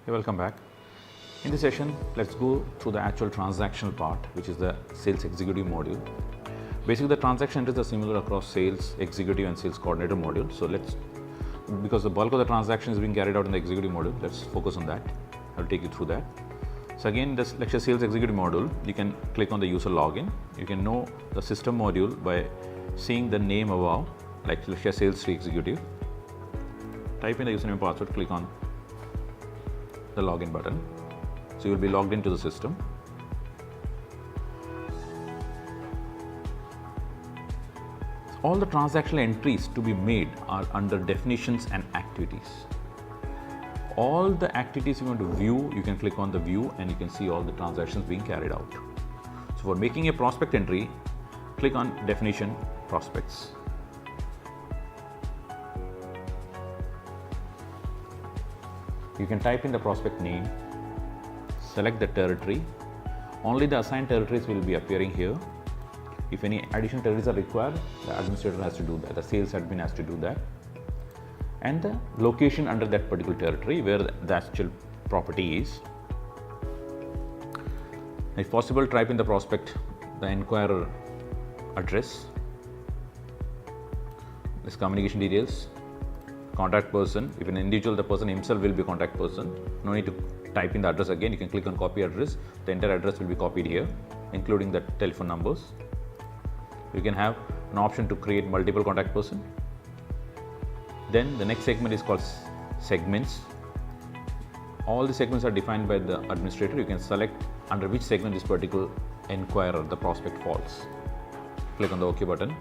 Okay, welcome back. In this session, let's go through the actual transactional part, which is the sales executive module. Basically, the transaction entries are similar across sales executive and sales coordinator module. So because the bulk of the transaction is being carried out in the executive module, let's focus on that. I'll take you through that. So again, this LAKSHYA sales executive module, you can click on the user login. You can know the system module by seeing the name above, like LAKSHYA sales executive. Type in the username and password, click on the login button. So you will be logged into the system. All the transactional entries to be made are under definitions and activities. All the activities you want to view, you can click on the view and you can see all the transactions being carried out. So for making a prospect entry, click on definition prospects. You can type in the prospect name, select the territory. Only the assigned territories will be appearing here. If any additional territories are required, the administrator has to do that, the sales admin has to do that. And the location under that particular territory where the actual property is. If possible, type in the prospect, the inquirer address, this communication details, contact person. If an individual, the person himself will be contact person. No need to type in the address again. You can click on copy address. The entire address will be copied here, including the telephone numbers. You can have an option to create multiple contact person. Then the next segment is called segments. All the segments are defined by the administrator. You can select under which segment this particular inquirer, the prospect, falls. Click on the OK button.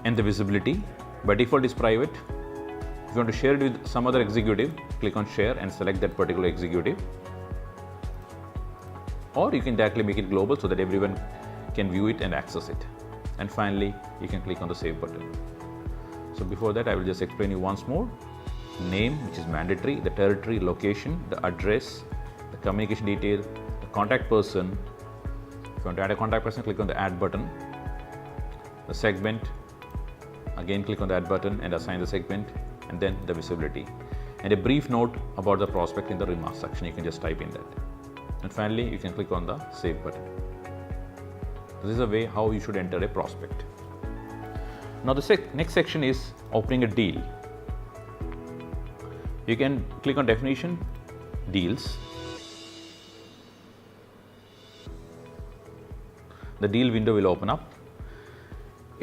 And the visibility, by default, is private. If you want to share it with some other executive, click on share and select that particular executive. Or you can directly make it global so that everyone can view it and access it. And finally, you can click on the save button. So before that, I will just explain you once more. Name, which is mandatory, the territory, location, the address, the communication detail, the contact person. If you want to add a contact person, click on the add button. The segment, again click on the add button and assign the segment, and then the visibility. And a brief note about the prospect in the remarks section, you can just type in that. And finally, you can click on the save button. This is a way how you should enter a prospect. Now the next section is opening a deal. You can click on definition, deals. The deal window will open up.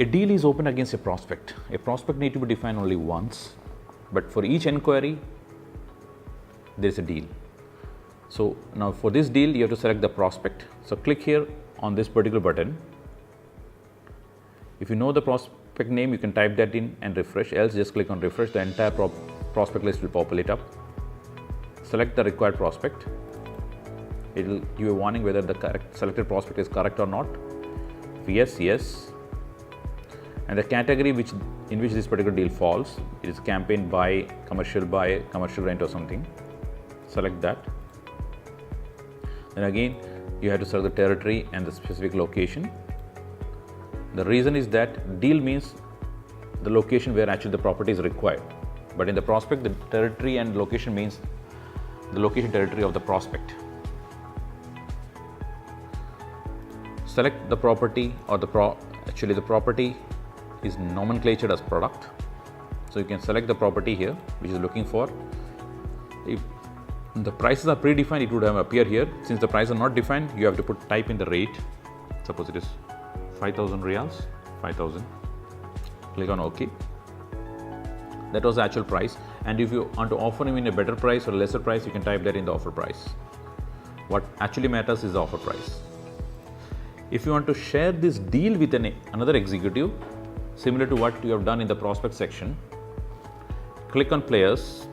A deal is open against a prospect. A prospect needs to be defined only once, but for each inquiry, there is a deal. So now for this deal, you have to select the prospect. So click here on this particular button. If you know the prospect name, you can type that in and refresh, else just click on refresh. The entire prospect list will populate up. Select the required prospect. It will give a warning whether the selected prospect is correct or not. If yes, yes. And the category in which this particular deal falls, it is campaign buy, commercial rent or something. Select that. Then again, you have to select the territory and the specific location. The reason is that deal means the location where actually the property is required. But in the prospect, the territory and location means the location territory of the prospect. Select the property or the property is nomenclatured as product. So you can select the property here, which is looking for. If the prices are predefined, it would have appeared here. Since the prices are not defined, you have to type in the rate. Suppose it is 5,000 reals, 5,000. Click on OK. That was the actual price. And if you want to offer him in a better price or lesser price, you can type that in the offer price. What actually matters is the offer price. If you want to share this deal with another executive, similar to what you have done in the prospect section, click on players,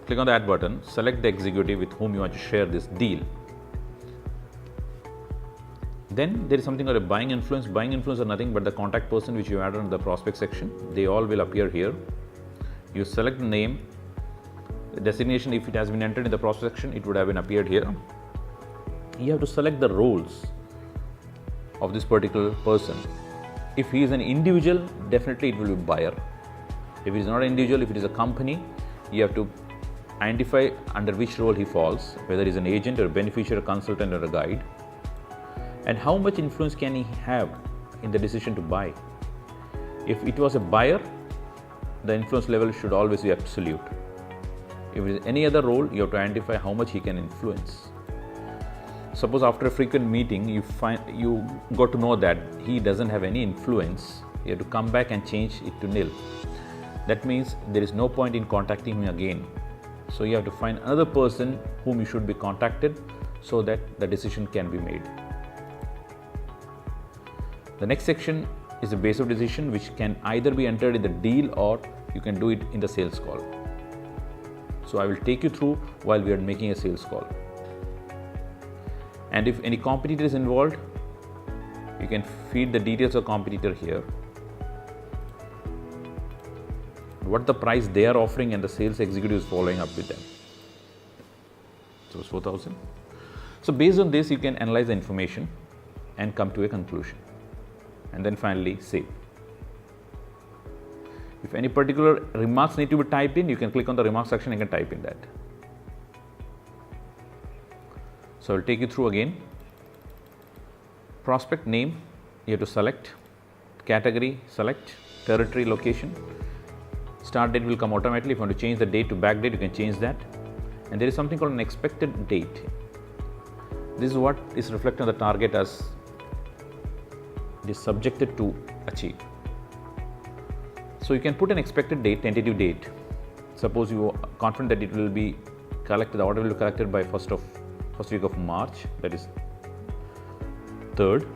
click on the add button, select the executive with whom you want to share this deal. Then there is something called a buying influence. Buying influence are nothing but the contact person which you added in the prospect section. They all will appear here. You select the name, the designation. If it has been entered in the prospect section, it would have been appeared here. You have to select the roles of this particular person. If he is an individual, definitely it will be buyer. If it is not an individual, if it is a company, you have to identify under which role he falls, whether he is an agent or a beneficiary, a consultant or a guide, and how much influence can he have in the decision to buy. If it was a buyer, the influence level should always be absolute. If it is any other role, you have to identify how much he can influence. Suppose after a frequent meeting, you got to know that he doesn't have any influence, you have to come back and change it to nil. That means there is no point in contacting him again. So you have to find another person whom you should be contacted so that the decision can be made. The next section is a base of decision, which can either be entered in the deal or you can do it in the sales call. So I will take you through while we are making a sales call. And if any competitor is involved, you can feed the details of competitor here. What the price they are offering and the sales executive is following up with them. So it's 4,000. So based on this, you can analyze the information and come to a conclusion. And then finally save. If any particular remarks need to be typed in, you can click on the remarks section and can type in that. So I'll take you through again. Prospect name, you have to select. Category, select. Territory, location. Start date will come automatically. If you want to change the date to back date, you can change that. And there is something called an expected date. This is what is reflected on the target as it is subjected to achieve. So you can put an expected date, tentative date. Suppose you are confident that it will be collected, the order will be collected by first week of March, that is 3rd.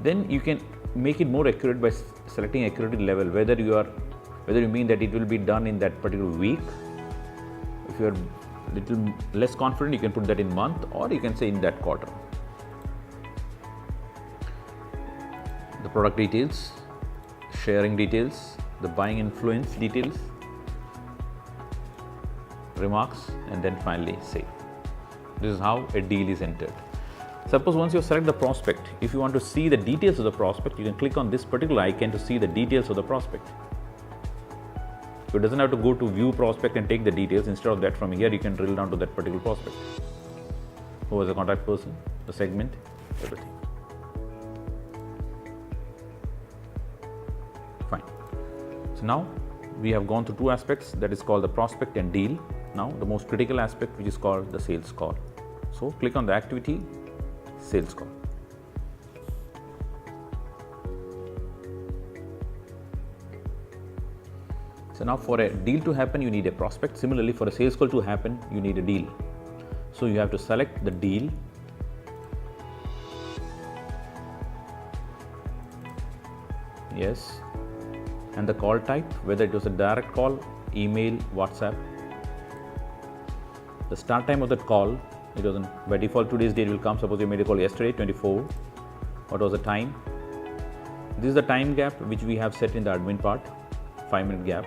Then you can make it more accurate by selecting accuracy level, whether you mean that it will be done in that particular week. If you are little less confident, you can put that in month, or you can say in that quarter. The product details, sharing details, the buying influence details, remarks, and then finally save. This is how a deal is entered. Suppose once you select the prospect, if you want to see the details of the prospect, you can click on this particular icon to see the details of the prospect. So it doesn't have to go to view prospect and take the details. Instead of that, from here you can drill down to that particular prospect. Who was the contact person, the segment, everything. Fine. So now we have gone through two aspects, that is called the prospect and deal. Now the most critical aspect, which is called the sales call. So click on the activity, sales call. So now for a deal to happen, you need a prospect. Similarly, for a sales call to happen, you need a deal. So you have to select the deal. Yes. And the call type, whether it was a direct call, email, WhatsApp. The start time of that call, it was by default today's date will come. Suppose you made a call yesterday, 24. What was the time? This is the time gap which we have set in the admin part, 5-minute gap.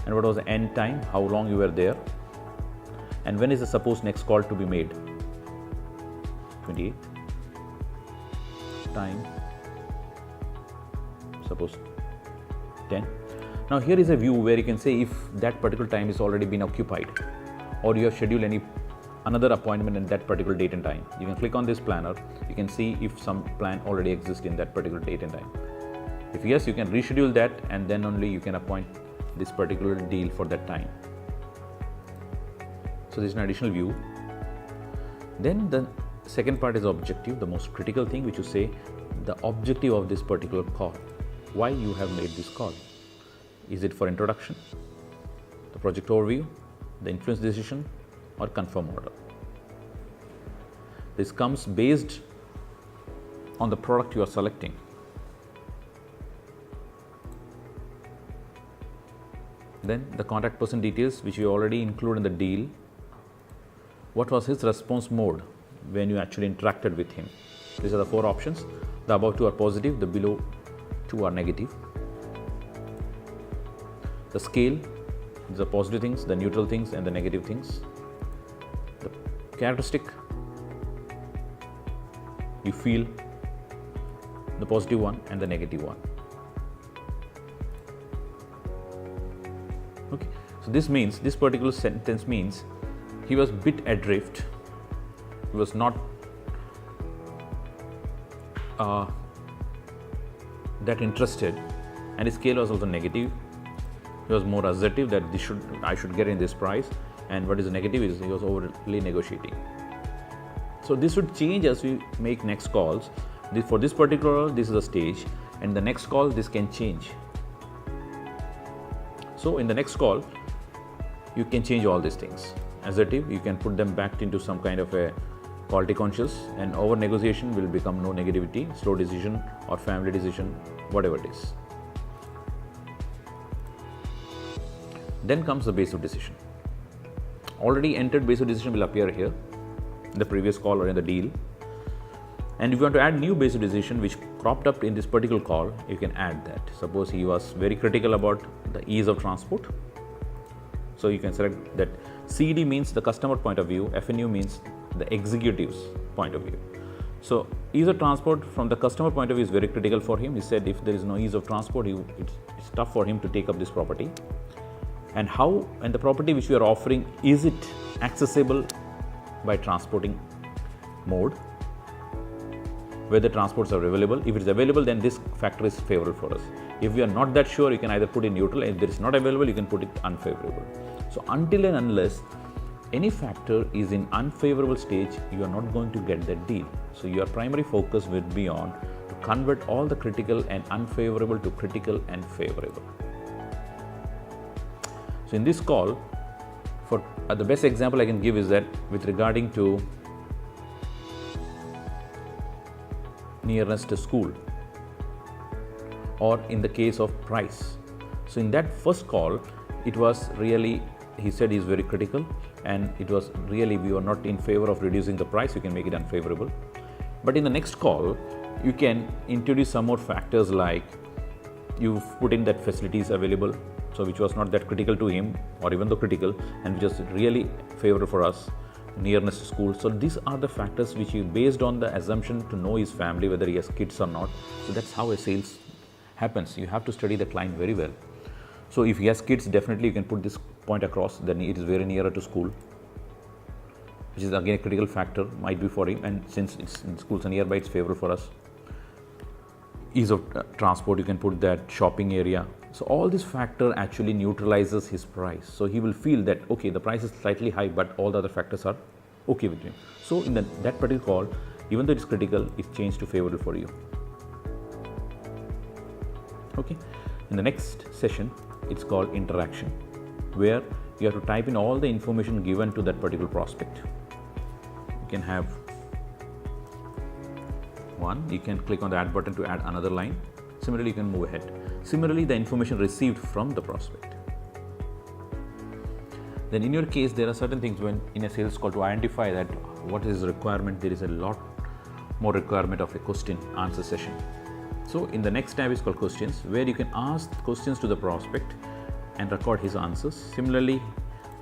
And what was the end time, how long you were there, and when is the supposed next call to be made. 28th. Time, suppose 10. Now here is a view where you can say if that particular time is already been occupied, or you have scheduled another appointment in that particular date and time. You can click on this planner, you can see if some plan already exists in that particular date and time. If yes, you can reschedule that, and then only you can appoint this particular deal for that time. So this is an additional view. Then the second part is objective, the most critical thing, which you say the objective of this particular call. Why you have made this call? Is it for introduction, the project overview, the influence decision, or confirm order? This comes based on the product you are selecting. Then the contact person details, which you already include in the deal. What was his response mode when you actually interacted with him? These are the 4 options. The above 2 are positive, the below 2 are negative. The scale, the positive things, the neutral things, and the negative things. The characteristic, you feel the positive one and the negative one. Okay, so this means, this particular sentence means he was bit adrift, he was not that interested, and his scale was also negative. He was more assertive that I should get in this price, and what is negative is he was overly negotiating. So this would change as we make next calls. For this particular, this is a stage, and the next call this can change. So in the next call, you can change all these things. Assertive, you can put them back into some kind of a quality conscious, and over negotiation will become no negativity, slow decision or family decision, whatever it is. Then comes the base of decision. Already entered base of decision will appear here in the previous call or in the deal. And if you want to add new base of decision which cropped up in this particular call, you can add that. Suppose he was very critical about the ease of transport. So you can select that. CD means the customer point of view, FNU means the executive's point of view. So ease of transport from the customer point of view is very critical for him. He said if there is no ease of transport, it's tough for him to take up this property. And the property which we are offering, is it accessible by transporting mode? Whether transports are available. If it is available, then this factor is favorable for us. If we are not that sure, you can either put in neutral, and if it is not available, you can put it unfavorable. So until and unless any factor is in unfavorable stage, you are not going to get that deal. So your primary focus would be on to convert all the critical and unfavorable to critical and favorable. So in this call, the best example I can give is that with regarding to nearness to school, or in the case of price. So in that first call, it was really, he said he's very critical, and it was really, we were not in favor of reducing the price, you can make it unfavorable. But in the next call, you can introduce some more factors like you've put in that facilities available, so which was not that critical to him, or even though critical, and which is really favorable for us, nearness to school. So these are the factors which you based on the assumption to know his family, whether he has kids or not. So that's how a sales happens. You have to study the client very well. So if he has kids, definitely you can put this point across, then it is very nearer to school, which is again a critical factor, might be for him, and since schools are nearby, it's favorable for us. Ease of transport, you can put that, shopping area. So all this factor actually neutralizes his price. So he will feel that, okay, the price is slightly high, but all the other factors are okay with him. So in that particular call, even though it's critical, it changed to favorable for you. Okay. In the next session, it's called interaction, where you have to type in all the information given to that particular prospect. You can have one, you can click on the add button to add another line. Similarly, you can move ahead. Similarly, the information received from the prospect. Then in your case, there are certain things when in a sales call to identify that what is the requirement, there is a lot more requirement of a question answer session. So in the next tab is called questions, where you can ask questions to the prospect and record his answers. Similarly,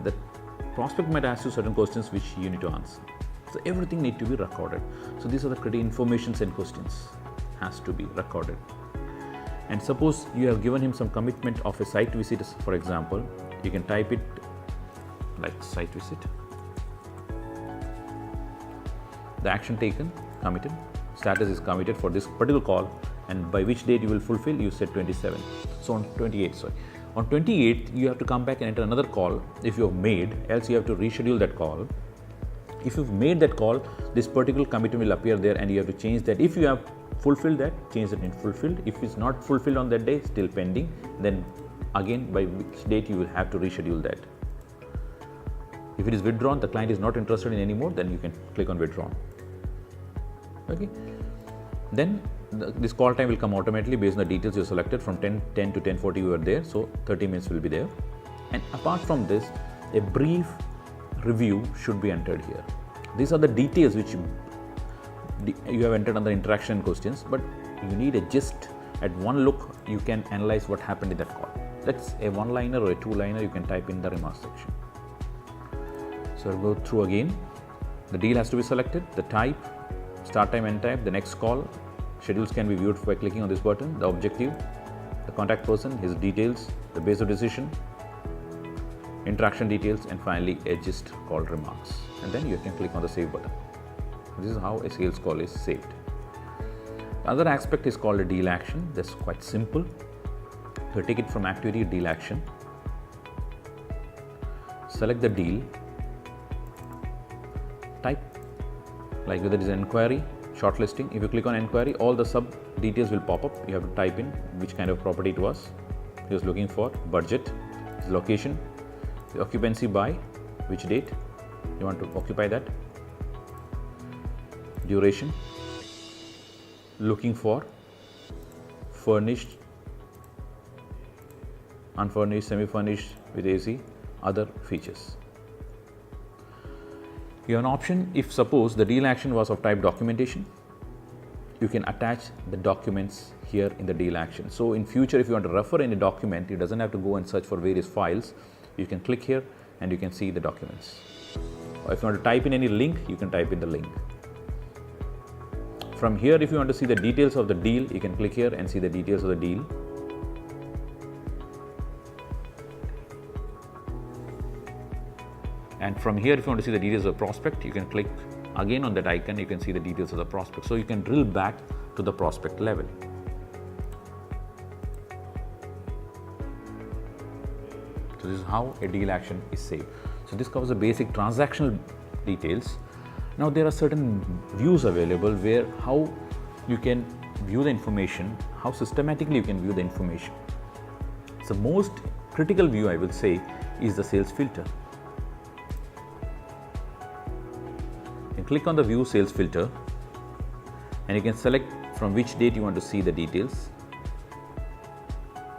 the prospect might ask you certain questions which you need to answer. So everything needs to be recorded. So these are the critical informations and questions has to be recorded. And suppose you have given him some commitment of a site visit, for example, you can type it like site visit. The action taken, committed, status is committed for this particular call, and by which date you will fulfill, you said 27. So on 28th, On 28th, you have to come back and enter another call if you have made, else you have to reschedule that call. If you've made that call, this particular commitment will appear there, and you have to change that. If you have fulfilled that, change it in fulfilled. If it's not fulfilled on that day, still pending, then again by which date you will have to reschedule that. If it is withdrawn, the client is not interested in anymore, then you can click on withdrawn. Okay. Then this call time will come automatically based on the details you selected. From 10 to 10:40 you were there, so 30 minutes will be there. And apart from this, a brief review should be entered here. These are the details which you have entered under interaction questions, but you need a gist. At one look, you can analyze what happened in that call. That's a one-liner or a two-liner you can type in the remarks section. So I'll go through again. The deal has to be selected, the type, start time, end time, the next call. Schedules can be viewed by clicking on this button, the objective, the contact person, his details, the base of decision, interaction details, and finally a gist called remarks. And then you can click on the save button. This is how a sales call is saved. The other aspect is called a deal action. That's quite simple. So take it from activity deal action. Select the deal. Type like whether it is an inquiry, shortlisting. If you click on inquiry, all the sub details will pop up. You have to type in which kind of property it was. He was looking for, budget, his location, the occupancy by, which date you want to occupy that, duration, looking for, furnished, unfurnished, semi-furnished with AC, other features. You have an option if suppose the deal action was of type documentation, you can attach the documents here in the deal action. So in future, if you want to refer any document, it doesn't have to go and search for various files. You can click here and you can see the documents. Or if you want to type in any link, you can type in the link. From here, if you want to see the details of the deal, you can click here and see the details of the deal. And from here, if you want to see the details of the prospect, you can click again on that icon, you can see the details of the prospect. So you can drill back to the prospect level. So this is how a deal action is saved. So this covers the basic transactional details. Now there are certain views available where how you can view the information, how systematically you can view the information. So most critical view, I will say, is the sales filter. You can click on the view sales filter and you can select from which date you want to see the details,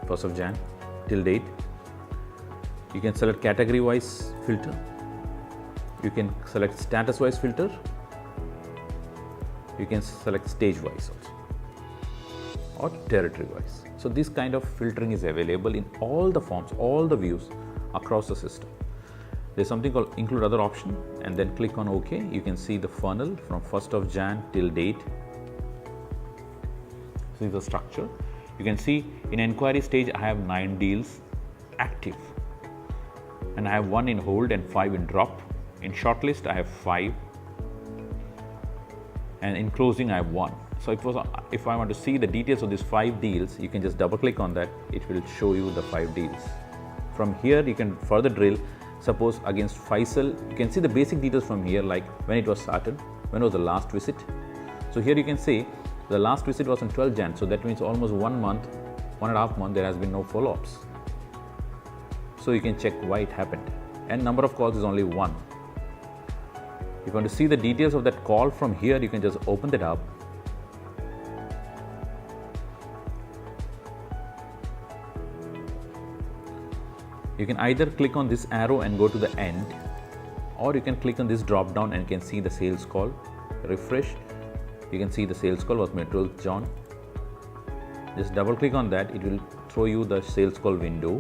1st of Jan till date. You can select category wise filter. You can select status wise filter. You can select stage wise also or territory wise. So this kind of filtering is available in all the forms, all the views across the system. There's something called include other option and then click on OK. You can see the funnel from 1st of Jan till date. See the structure. You can see in inquiry stage I have 9 deals active and I have 1 in hold and 5 in drop. In shortlist I have 5 and in closing I have 1. So if I want to see the details of these 5 deals, you can just double click on that. It will show you the 5 deals. From here you can further drill. Suppose against Faisal, you can see the basic details from here, like when it was started, when was the last visit. So here you can see the last visit was on 12 Jan. So that means almost 1 month, 1.5 months, there has been no follow-ups. So you can check why it happened. And number of calls is only 1. If you want to see the details of that call from here, you can just open that up. You can either click on this arrow and go to the end, or you can click on this drop down and you can see the sales call. Refresh. You can see the sales call was made 12th Jan. Just double click on that. It will throw you the sales call window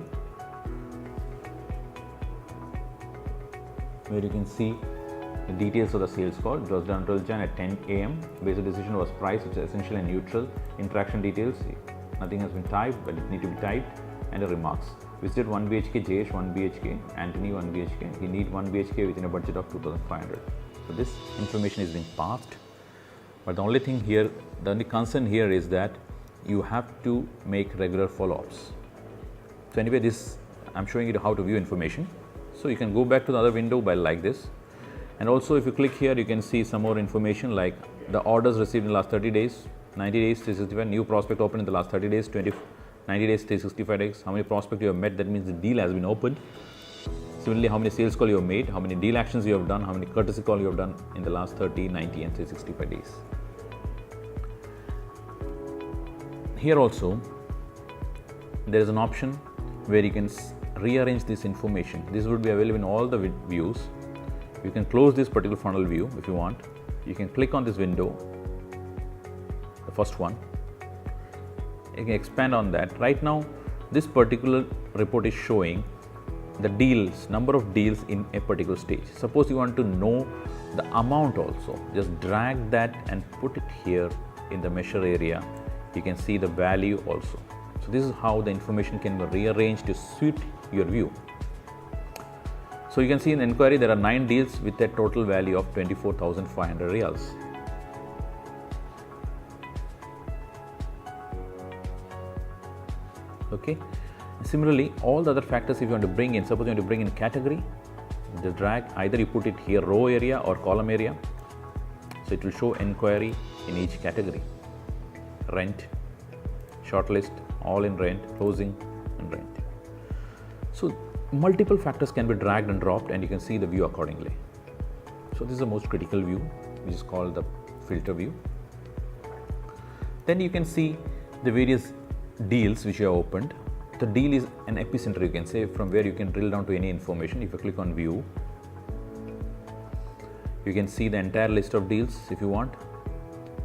where you can see the details of the sales call. It was done 12th Jan at 10 AM. Basic decision was price, which is essential and neutral. Interaction details, nothing has been typed, but it need to be typed, and the remarks. Visited 1 BHK, JH 1 BHK, Anthony 1 BHK. He need 1 BHK within a budget of 2,500. So this information is being passed. But the only thing here, the only concern here is that you have to make regular follow-ups. So anyway, this I'm showing you how to view information. So you can go back to the other window by like this. And also if you click here, you can see some more information like the orders received in the last 30 days, 90 days, 365, new prospect opened in the last 30 days, 90 days, 365 days, how many prospects you have met, that means the deal has been opened. Similarly, how many sales calls you have made, how many deal actions you have done, how many courtesy calls you have done in the last 30, 90 and 365 days. Here also, there is an option where you can rearrange this information. This would be available in all the views. You can close this particular funnel view if you want. You can click on this window, the first one. You can expand on that. Right now, this particular report is showing the deals, number of deals in a particular stage. Suppose you want to know the amount also, just drag that and put it here in the measure area. You can see the value also. So this is how the information can be rearranged to suit your view. So you can see in the inquiry there are 9 deals with a total value of 24,500 riyals. Okay. Similarly, all the other factors if you want to bring in, suppose you want to bring in category, the drag, either you put it here row area or column area. So it will show inquiry in each category. Rent, shortlist, all in rent, closing and rent. So multiple factors can be dragged and dropped and you can see the view accordingly. So this is the most critical view, which is called the filter view. Then you can see the various deals which you have opened. The deal is an epicenter, you can say, from where you can drill down to any information. If you click on view, you can see the entire list of deals if you want,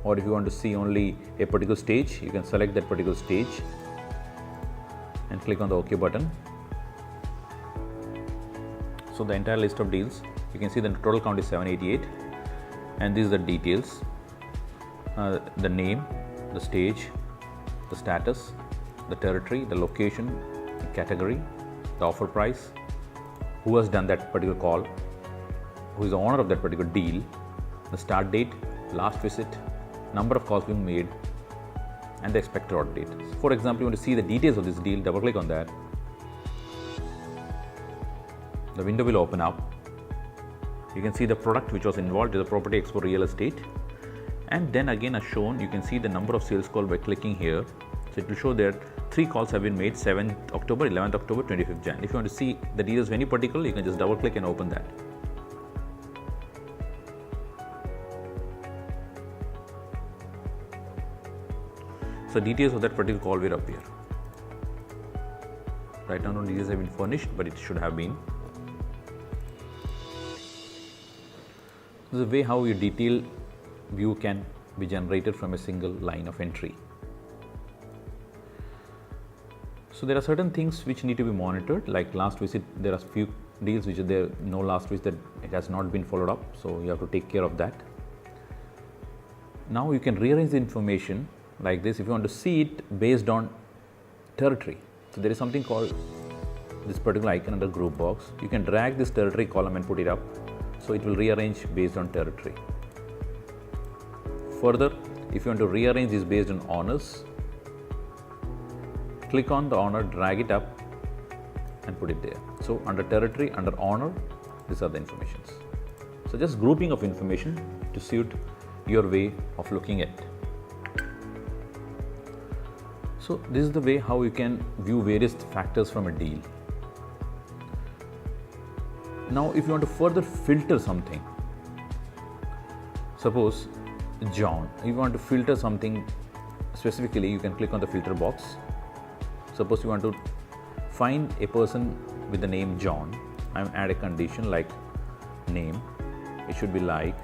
or if you want to see only a particular stage, you can select that particular stage and click on the OK button. So the entire list of deals, you can see the total count is 788 and these are the details, the name, the stage, the status, the territory, the location, the category, the offer price, who has done that particular call, who is the owner of that particular deal, the start date, last visit, number of calls being made, and the expected order date. For example, you want to see the details of this deal, double click on that. The window will open up. You can see the product which was involved is the Property Expo Real Estate. And then again as shown, you can see the number of sales calls by clicking here. So it will show that 3 calls have been made, 7th October, 11th October, 25th Jan. If you want to see the details of any particular, you can just double click and open that. So details of that particular call will appear. Right now no details have been furnished, but it should have been. This is the way how your detail view can be generated from a single line of entry. So there are certain things which need to be monitored, like last visit. There are few deals which are there, no last visit, that it has not been followed up. So you have to take care of that. Now you can rearrange the information like this if you want to see it based on territory. So there is something called this particular icon under group box. You can drag this territory column and put it up. So it will rearrange based on territory. Further, if you want to rearrange this based on owners, click on the owner, drag it up and put it there. So under territory, under owner, these are the informations. So just grouping of information to suit your way of looking at. So this is the way how you can view various factors from a deal. Now if you want to further filter something, suppose John, if you want to filter something specifically, you can click on the filter box. Suppose you want to find a person with the name John, I add a condition like name, it should be like,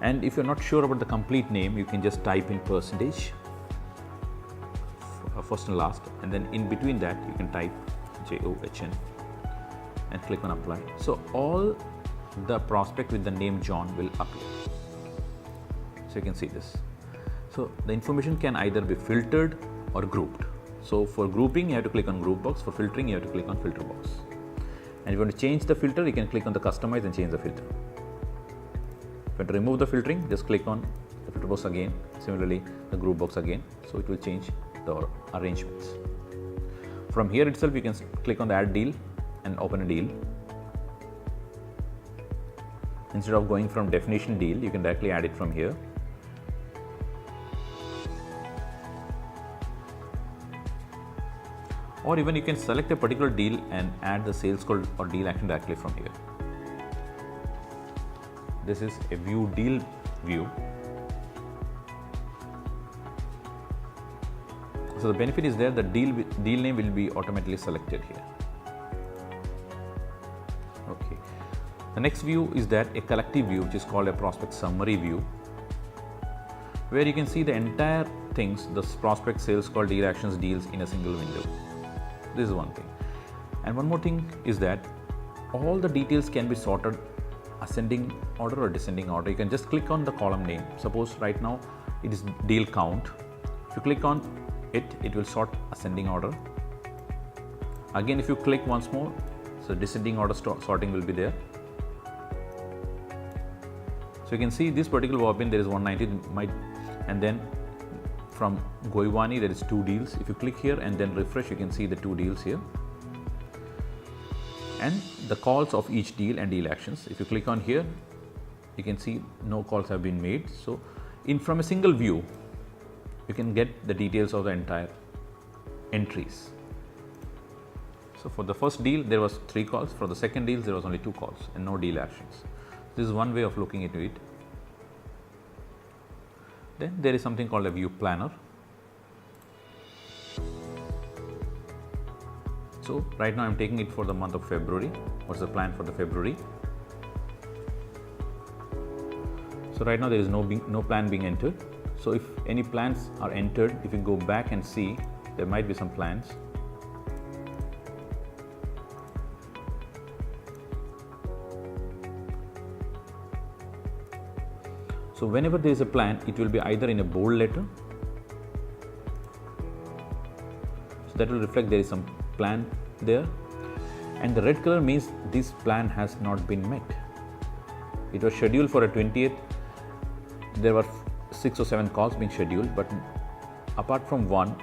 and if you're not sure about the complete name, you can just type in percentage, first and last, and then in between that you can type JOHN and click on apply. So all the prospect with the name John will appear. So you can see this. So the information can either be filtered or grouped. So for grouping, you have to click on group box. For filtering, you have to click on filter box. And if you want to change the filter, you can click on the customize and change the filter. If you want to remove the filtering, just click on the filter box again. Similarly, the group box again. So it will change the arrangements. From here itself, you can click on the add deal and open a deal. Instead of going from definition deal, you can directly add it from here. Or even you can select a particular deal and add the sales call or deal action directly from here. This is a view deal view. So the benefit is there, the deal name will be automatically selected here. Okay. The next view is that a collective view, which is called a prospect summary view, where you can see the entire things, the prospect, sales call, deal actions, deals in a single window. This is one thing. And one more thing is that all the details can be sorted ascending order or descending order. You can just click on the column name. Suppose right now it is deal count. If you click on it, it will sort ascending order. Again, if you click once more, So descending order sorting will be there. So you can see this particular bobbin there is 190, and then from Goivani there is 2 deals. If you click here and then refresh, you can see the 2 deals here and the calls of each deal and deal actions. If you click on here, you can see no calls have been made. So from a single view you can get the details of the entire entries. So for the first deal there was 3 calls, for the second deal there was only 2 calls and no deal actions. This is one way of looking into it. Then there is something called a view planner. So right now I am taking it for the month of February. What's the plan for the February? So right now there is no plan being entered. So if any plans are entered, if you go back and see, there might be some plans. So whenever there is a plan, it will be either in a bold letter. So that will reflect there is some plan there, and the red color means this plan has not been met. It was scheduled for a 20th. There were 6 or 7 calls being scheduled, but apart from one,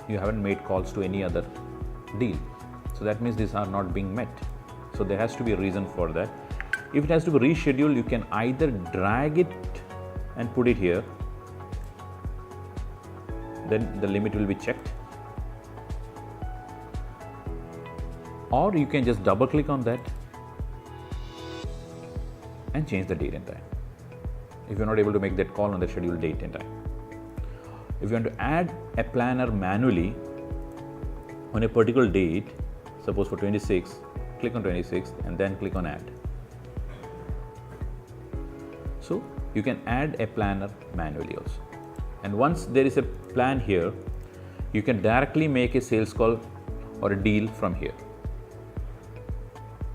you haven't made calls to any other deal. So that means these are not being met. So there has to be a reason for that. If it has to be rescheduled, you can either drag it and put it here, then the limit will be checked, or you can just double click on that and change the date and time if you are not able to make that call on the scheduled date and time. If you want to add a planner manually on a particular date, suppose for 26, click on 26 and then click on add. So you can add a planner manually also, and once there is a plan here, you can directly make a sales call or a deal from here.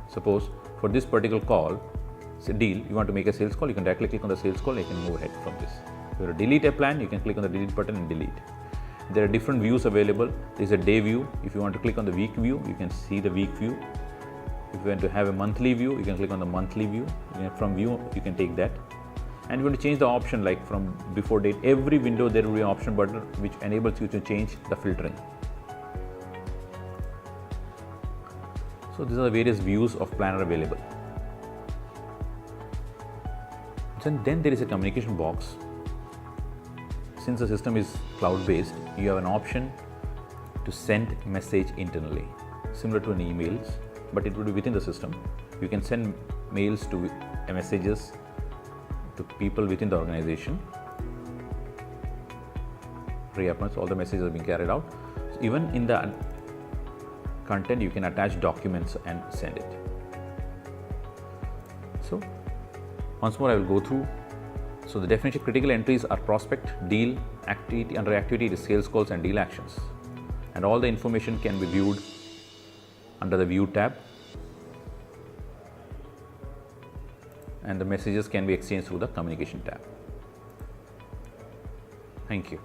Suppose for this particular call, deal, you want to make a sales call, you can directly click on the sales call, you can move ahead from this. If you want to delete a plan, you can click on the delete button and delete. There are different views available. There is a day view. If you want to click on the week view, you can see the week view. If you want to have a monthly view, you can click on the monthly view. From view, you can take that. And you want to change the option, like from before date, every window there will be an option button which enables you to change the filtering. So these are the various views of planner available. And then there is a communication box. Since the system is cloud-based, you have an option to send message internally, similar to an emails, but it will be within the system. You can send mails to messages to people within the organization. Reappearance, all the messages are being carried out. So even in the content, you can attach documents and send it. So once more I will go through. So the definition of critical entries are prospect, deal, activity, under activity it is sales calls and deal actions. And all the information can be viewed under the view tab. And the messages can be exchanged through the communication tab. Thank you.